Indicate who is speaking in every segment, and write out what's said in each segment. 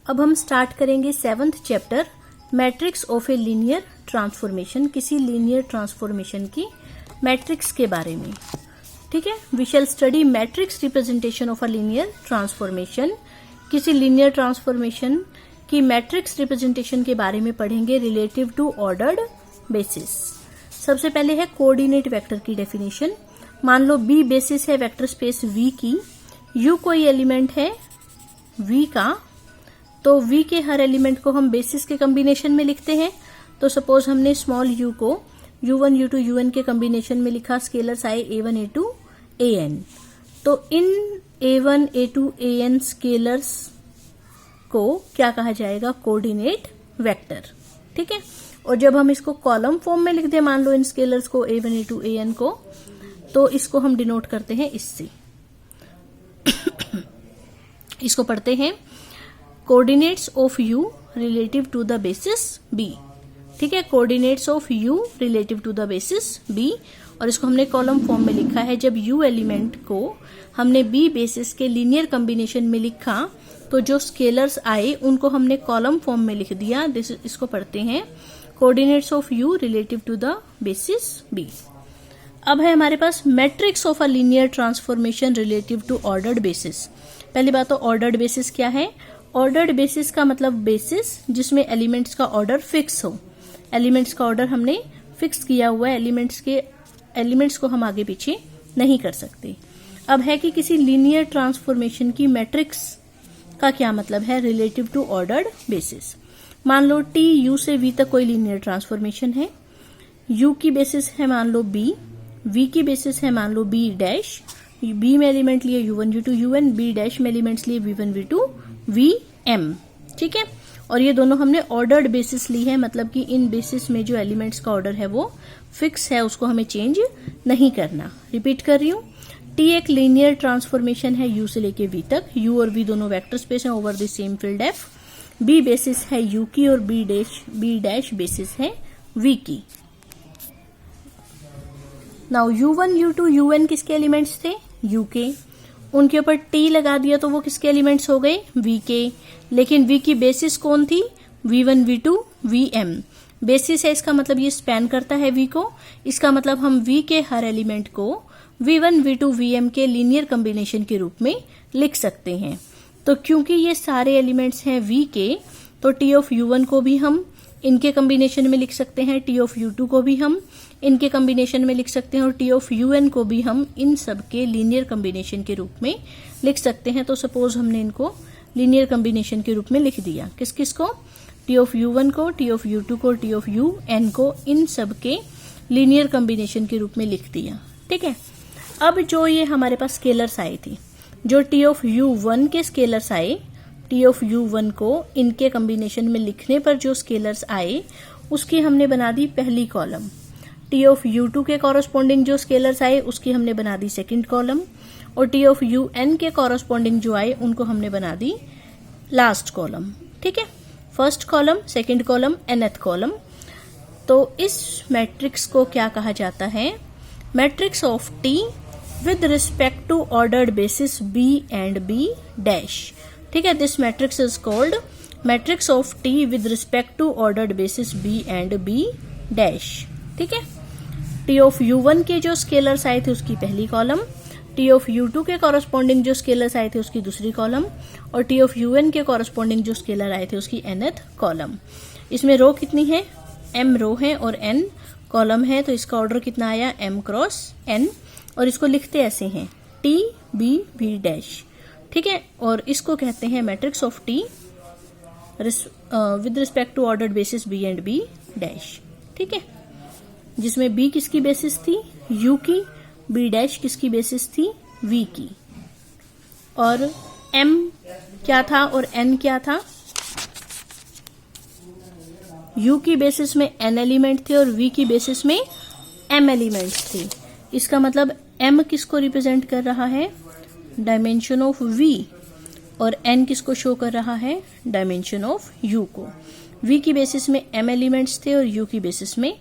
Speaker 1: अब हम स्टार्ट करेंगे 7th chapter matrix of a linear transformation, किसी लीनियर ट्रांसफॉर्मेशन की मैट्रिक्स के बारे में। ठीक है, we shall study matrix representation of a linear transformation. किसी लीनियर ट्रांसफॉर्मेशन की मैट्रिक्स रिप्रेजेंटेशन के बारे में पढ़ेंगे रिलेटिव टू ऑर्डर्ड बेसिस। सबसे पहले है कोऑर्डिनेट वेक्टर की डेफिनेशन। मान लो बी बेसिस है वेक्टर स्पेस वी की, यू कोई एलिमेंट है वी का, तो वी के हर एलिमेंट को हम बेसिस के कॉम्बिनेशन में लिखते हैं। तो सपोज हमने स्मॉल यू को u1 u2 un के कॉम्बिनेशन में लिखा, स्केलर्स आए a1 a2 an। तो इन a1 a2 an स्केलर्स को क्या कहा जाएगा? Coordinate vector. ठीक है, और जब हम इसको कॉलम फॉर्म में लिख दें, मान लो इन स्केलर्स को a1 a2 an को, तो इसको हम डिनोट करते हैं इससे। इसको पढ़ते हैं coordinates of u relative to the basis b। ठीक है, coordinates of u relative to the basis b, और इसको हमने कॉलम फॉर्म में लिखा है। जब u एलिमेंट को हमने b बेसिस के लीनियर कॉम्बिनेशन में लिखा, तो जो स्केलर्स आए उनको हमने कॉलम फॉर्म में लिख दिया। इसको पढ़ते हैं coordinates of u relative to the basis b। अब है हमारे पास matrix of a linear transformation relative to ordered basis. पहली बात तो ऑर्डर्ड बेसिस क्या है? ऑर्डर्ड बेसिस का मतलब बेसिस जिसमें एलिमेंट्स का ऑर्डर फिक्स हो। एलिमेंट्स का ऑर्डर हमने फिक्स किया हुआ है, एलिमेंट्स को हम आगे पीछे नहीं कर सकते। अब है कि किसी लीनियर ट्रांसफॉर्मेशन की मैट्रिक्स का क्या मतलब है रिलेटिव टू ऑर्डर्ड बेसिस। मान लो टी यू से वी तक कोई लीनियर ट्रांसफॉर्मेशन है। यू की बेसिस है मान लो बी, वी की बेसिस है मान लो बी डैश, बी में एलिमेंट लिए u1 u2 un, B dash में एलिमेंट्स लिए v1 v2 vm। ठीक है, और ये दोनों हमने ऑर्डर्ड बेसिस ली है, मतलब कि इन बेसिस में जो एलिमेंट्स का ऑर्डर है वो फिक्स है, उसको हमें चेंज नहीं करना। रिपीट कर रही हूँ, टी एक लीनियर ट्रांसफॉर्मेशन है u से लेके v तक। u और v दोनों वेक्टर स्पेस हैं over the same field f। b basis है u की और b डैश बेसिस है v की। नाउ u1 u2 un किसके एलिमेंट्स थे? u के। उनके ऊपर t लगा दिया तो वो किसके एलिमेंट्स हो गए? v के। लेकिन v की बेसिस कौन थी? v1 v2 vm। बेसिस है, इसका मतलब ये स्पैन करता है v को। इसका मतलब हम v के हर एलिमेंट को v1 v2 vm के लीनियर कॉम्बिनेशन के रूप में लिख सकते हैं। तो क्योंकि ये सारे एलिमेंट्स हैं v के, तो t ऑफ u1 को भी हम इनके कॉम्बिनेशन में लिख सकते हैं, t ऑफ u2 को भी हम इनके कॉम्बिनेशन में लिख सकते हैं, और t ऑफ un को भी हम इन सब के लीनियर कॉम्बिनेशन के रूप में लिख सकते हैं। तो सपोज हमने इनको लीनियर कॉम्बिनेशन के रूप में लिख दिया। किस किस को? t ऑफ u1 को, t ऑफ u2 को, t ऑफ un को, इन सब के लीनियर कॉम्बिनेशन के रूप में लिख दिया। ठीक है, अब जो ये हमारे पास स्केलर्स आए थे, जो t ऑफ u1 के स्केलर्स आए, t ऑफ u1 को इनके कॉम्बिनेशन में लिखने पर जो स्केलर्स आए उसकी हमने बना दी पहली कॉलम। t ऑफ u2 के कॉरस्पॉन्डिंग जो स्केलर्स आए उसकी हमने बना दी सेकंड कॉलम, और t ऑफ un के कॉरस्पॉन्डिंग जो आए उनको हमने बना दी लास्ट कॉलम। ठीक है, first column, second column, nth column. तो इस मैट्रिक्स को क्या कहा जाता है? Matrix of t with respect to ordered basis b and b dash. ठीक है, this matrix is called matrix of t with respect to ordered basis b and b dash. ठीक है, t ऑफ u1 के जो scalars आए थे उसकी पहली कॉलम, t ऑफ u2 के कॉरस्पॉन्डिंग जो स्केलर्स आए थे उसकी दूसरी कॉलम, और t ऑफ un के कॉरस्पॉन्डिंग जो स्केलर आए थे उसकी nth कॉलम। इसमें रो कितनी है? m रो है और n कॉलम है, तो इसका ऑर्डर कितना आया? m cross n। और इसको लिखते ऐसे हैं t b b डैश। ठीक है, और इसको कहते हैं matrix of t with respect to ordered basis b and b dash. ठीक है, जिसमें b किसकी बेसिस थी? u की, b डैश किसकी बेसिस थी? v की, और m क्या था और n क्या था? u की बेसिस में n एलिमेंट थे और v की बेसिस में m एलिमेंट्स थे। इसका मतलब m किसको रिप्रेजेंट कर रहा है? डायमेंशन ऑफ v, और n किसको शो कर रहा है? डायमेंशन ऑफ u को। v की बेसिस में m एलिमेंट्स थे और u की बेसिस में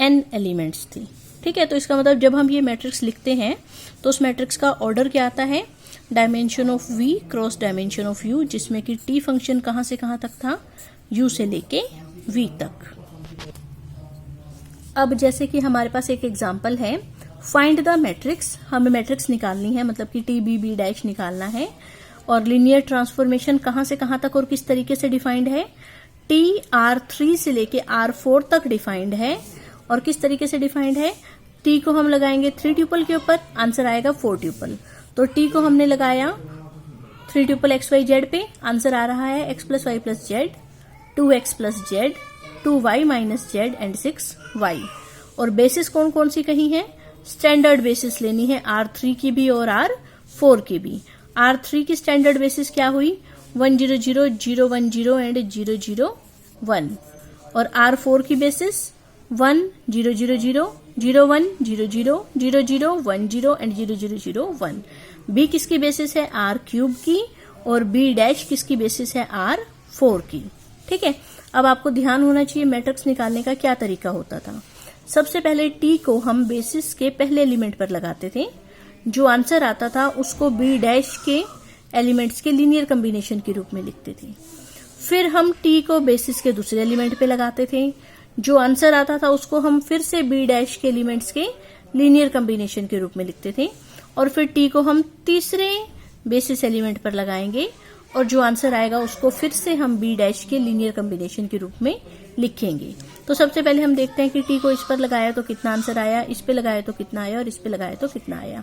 Speaker 1: n एलिमेंट्स थी। ठीक है, तो इसका मतलब जब हम ये मैट्रिक्स लिखते हैं तो उस मैट्रिक्स का ऑर्डर क्या आता है? Dimension of v cross dimension of u, जिसमें कि t फंक्शन कहां से कहां तक था, u से लेके v तक। अब जैसे कि हमारे पास एक एग्जांपल है, फाइंड द मैट्रिक्स, हमें मैट्रिक्स निकालनी है, मतलब कि t b b डैश निकालना है, और लीनियर ट्रांसफॉर्मेशन कहां से कहां तक और किस तरीके से डिफाइंड है, t r3 से लेके r4 तक डिफाइंड है। और किस तरीके से डिफाइंड है, t को हम लगाएंगे 3 ट्यूपल के ऊपर, आंसर आएगा 4 ट्यूपल। तो t को हमने लगाया 3 ट्यूपल x y z पे, आंसर आ रहा है x plus Y plus Z, 2x plus Z, 2y minus Z and 6y। और बेसिस कौन कौन सी कही है, स्टैंडर्ड बेसिस लेनी है, R3 की भी और R4 की भी। R3 की स्टैंडर्ड बेसिस क्या हुई, 1 0 0 0 1 0 एंड 0 0 1। और R4 की बेसिस 1 0 0 0 0 1 0 0 0 0 1 0 एंड 0 0 0 1। B किसकी बेसिस है, R क्यूब की, और B डैश किसकी बेसिस है, R4 की। ठीक है, अब आपको ध्यान होना चाहिए मैट्रिक्स निकालने का क्या तरीका होता था। सबसे पहले t को हम बेसिस के पहले एलिमेंट पर लगाते थे, जो आंसर आता था उसको b डैश के एलिमेंट्स के लीनियर कॉम्बिनेशन के रूप में लिखते थे। फिर हम t को बेसिस के दूसरे एलिमेंट पे लगाते थे, जो आंसर आता था उसको हम फिर से b डैश के एलिमेंट्स के लीनियर कॉम्बिनेशन के रूप में लिखते थे। और फिर t को हम तीसरे बेसिस एलिमेंट पर लगाएंगे, और जो आंसर आएगा उसको फिर से हम b डैश के लीनियर कॉम्बिनेशन के रूप में लिखेंगे। तो सबसे पहले हम देखते हैं कि t को इस पर लगाया तो कितना आंसर आया, इस पे लगाया तो कितना आया, और इस पे लगाया तो कितना आया।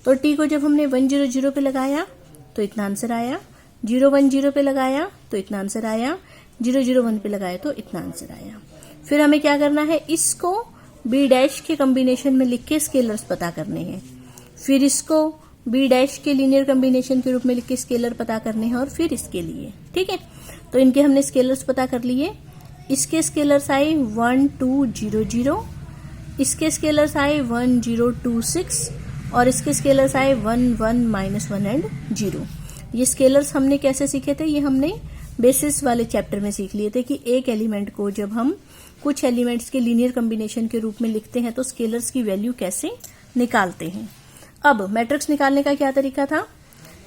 Speaker 1: तो t को जब हमने 1 0 0 पे लगाया तो इतना आंसर आया, 0 1 0 पे लगाया तो इतना आंसर आया, 0 0 1 पे लगाया तो इतना आंसर आया। फिर हमें क्या करना है, इसको b डैश के कॉम्बिनेशन में लिख के स्केलर्स पता करने हैं, फिर इसको b डैश के लीनियर कॉम्बिनेशन के रूप में लिख के स्केलर पता करने हैं, और फिर इसके लिए। ठीक है, तो इनके हमने स्केलर्स पता कर लिए। इसके स्केलर्स आए 1 2 0 0, इसके स्केलर्स आए 1 0 2 6, और इसके स्केलर्स आए 1 1 -1 एंड 0। ये स्केलर्स हमने कैसे सीखे थे, ये हमने बेसिस वाले चैप्टर में सीख लिए थे कि एक एलिमेंट को जब हम कुछ एलिमेंट्स के लीनियर कॉम्बिनेशन के रूप में लिखते हैं तो स्केलर्स की वैल्यू कैसे निकालते हैं। अब मैट्रिक्स निकालने का क्या तरीका था,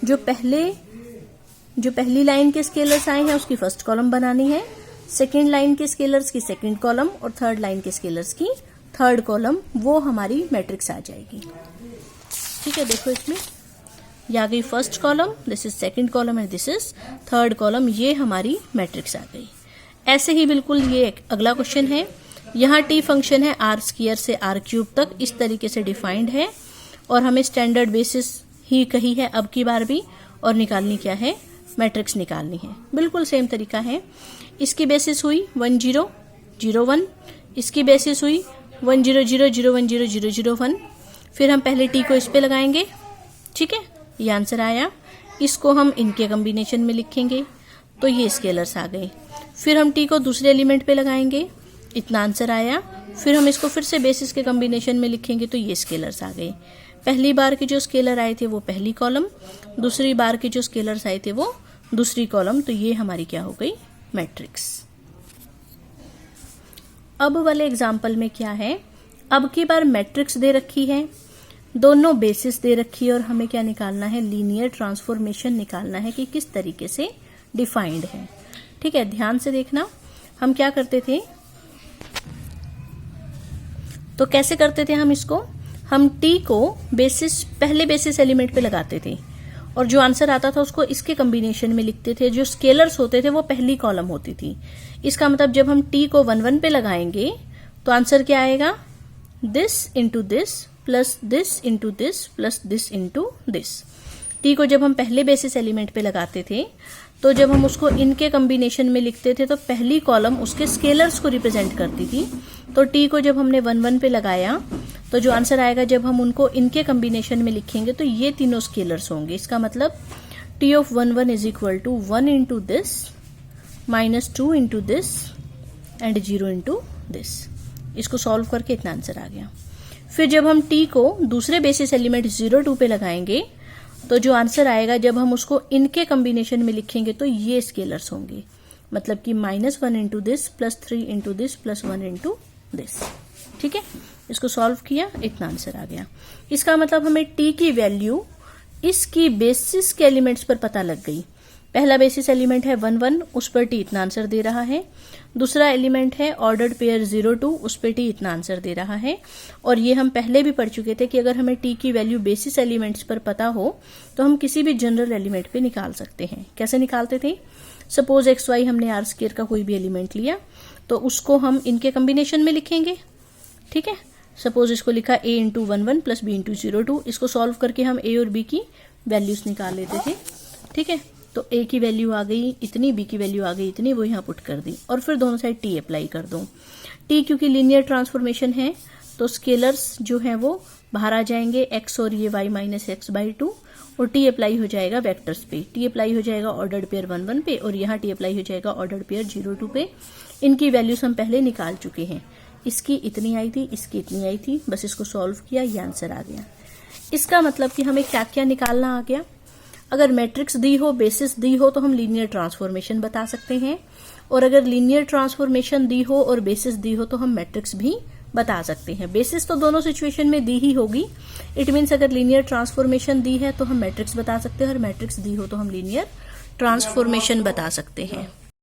Speaker 1: जो पहली लाइन के स्केलर्स आए हैं उसकी फर्स्ट कॉलम बनानी है, सेकेंड लाइन के स्केलर्स की सेकेंड कॉलम, और थर्ड लाइन के स्केलर्स की थर्ड कॉलम, वो हमारी मैट्रिक्स आ जाएगी। ठीक है, देखो इसमें ये आ गई first column, this is second column and this is third column, ये हमारी मैट्रिक्स आ गई। ऐसे ही बिल्कुल ये एक अगला क्वेश्चन है, यहाँ t फंक्शन है r स्क्वायर से r क्यूब तक, इस तरीके से डिफाइंड है, और हमें स्टैंडर्ड बेसिस ही कही है अब की बार भी, और निकालनी क्या है, मैट्रिक्स निकालनी है। बिल्कुल सेम तरीका है। इसकी बेसिस हुई 1 0 0 1, इसकी बेसिस हुई 1 0 0 0 1 0 0 0 1। फिर हम पहले t को इस पे लगाएंगे, ठीक है, ये आंसर आया। इसको हम इनके कॉम्बिनेशन में लिखेंगे तो ये स्केलर्स आ गए। फिर हम t को दूसरे एलिमेंट पे लगाएंगे, इतना आंसर आया। फिर हम इसको फिर से बेसिस के कॉम्बिनेशन में लिखेंगे तो ये स्केलर्स आ गए। पहली बार के जो स्केलर आए थे वो पहली कॉलम, दूसरी बार के जो स्केलर्स आए थे वो दूसरी कॉलम, तो ये हमारी क्या हो गई, मैट्रिक्स। अब वाले एग्जाम्पल में क्या है, अब की बार मैट्रिक्स दे रखी है, दोनों बेसिस दे रखी है, और हमें क्या निकालना है, लीनियर ट्रांसफॉर्मेशन निकालना है कि किस तरीके से डिफाइंड है। ठीक है, ध्यान से देखना, हम क्या करते थे, तो कैसे करते थे हम इसको, हम t को पहले बेसिस एलिमेंट पे लगाते थे, और जो आंसर आता था उसको इसके कॉम्बिनेशन में लिखते थे। जो स्केलर्स होते थे वो पहली कॉलम होती थी। इसका मतलब जब हम t को 1 1 पे लगाएंगे तो आंसर क्या आएगा, this into this plus this into this plus this into this. t को जब हम पहले बेसिस एलिमेंट पे लगाते थे तो जब हम उसको इनके कॉम्बिनेशन में लिखते थे तो पहली कॉलम उसके स्केलर्स को रिप्रेजेंट करती थी। तो t को जब हमने 1 1 पे लगाया तो जो आंसर आएगा जब हम उनको इनके कॉम्बिनेशन में लिखेंगे तो ये तीनों स्केलर्स होंगे। इसका मतलब t of 1 1 is equal to 1 into this minus 2 into this and 0 into this. इसको सॉल्व करके इतना आंसर आ गया। फिर जब हम t को दूसरे बेसिस एलिमेंट 0 2 पे लगाएंगे तो जो आंसर आएगा जब हम उसको इनके कॉम्बिनेशन में लिखेंगे तो ये स्केलर्स होंगे, मतलब कि -1 into this plus 3 into this plus 1 into this. ठीक है, इसको सॉल्व किया, इतना आंसर आ गया। इसका मतलब हमें t की वैल्यू इसकी बेसिस के एलिमेंट्स पर पता लग गई। पहला बेसिस एलिमेंट है 1 1, उस पर टी इतना आंसर दे रहा है। दूसरा एलिमेंट है ऑर्डर्ड पेयर 0 2, उस पर टी इतना आंसर दे रहा है। और ये हम पहले भी पढ़ चुके थे कि अगर हमें टी की वैल्यू बेसिस एलिमेंट्स पर पता हो तो हम किसी भी जनरल एलिमेंट पे निकाल सकते हैं। कैसे निकालते थे? सपोज एक्स वाई हमने आर स्क्वायर का कोई भी एलिमेंट लिया तो उसको हम इनके कॉम्बिनेशन में लिखेंगे। ठीक है, सपोज इसको लिखा a into 1 1 plus b into 0 2। इसको सॉल्व करके हम a और b की वैल्यूज निकाल लेते थे। ठीक है, तो a की वैल्यू आ गई इतनी, b की वैल्यू आ गई इतनी, वो यहाँ पुट कर दी और फिर दोनों साइड t अप्लाई कर दो। t क्योंकि लीनियर ट्रांसफॉर्मेशन है तो स्केलर्स जो हैं वो बाहर आ जाएंगे, x और ये y माइनस एक्स बाई 2, और t अप्लाई हो जाएगा वेक्टर्स पे। t अप्लाई हो जाएगा ऑर्डर्ड पेयर 1 1 पे और यहाँ t अप्लाई हो जाएगा ऑर्डर्ड पेयर 0 2 पे। इनकी वैल्यूज हम पहले निकाल चुके हैं। इसकी इतनी आई थी, इसकी इतनी आई थी, बस इसको सॉल्व किया, ये आंसर आ गया। इसका मतलब कि हमें क्या क्या निकालना आ गया। अगर मैट्रिक्स दी हो, बेसिस दी हो तो हम लीनियर ट्रांसफॉर्मेशन बता सकते हैं, और अगर लीनियर ट्रांसफॉर्मेशन दी हो और बेसिस दी हो तो हम मैट्रिक्स भी बता सकते हैं। बेसिस तो दोनों सिचुएशन में दी ही होगी। इट मीन्स अगर लीनियर ट्रांसफॉर्मेशन दी है तो हम मैट्रिक्स बता सकते हैं, और मैट्रिक्स दी हो तो हम लीनियर ट्रांसफॉर्मेशन बता सकते हैं।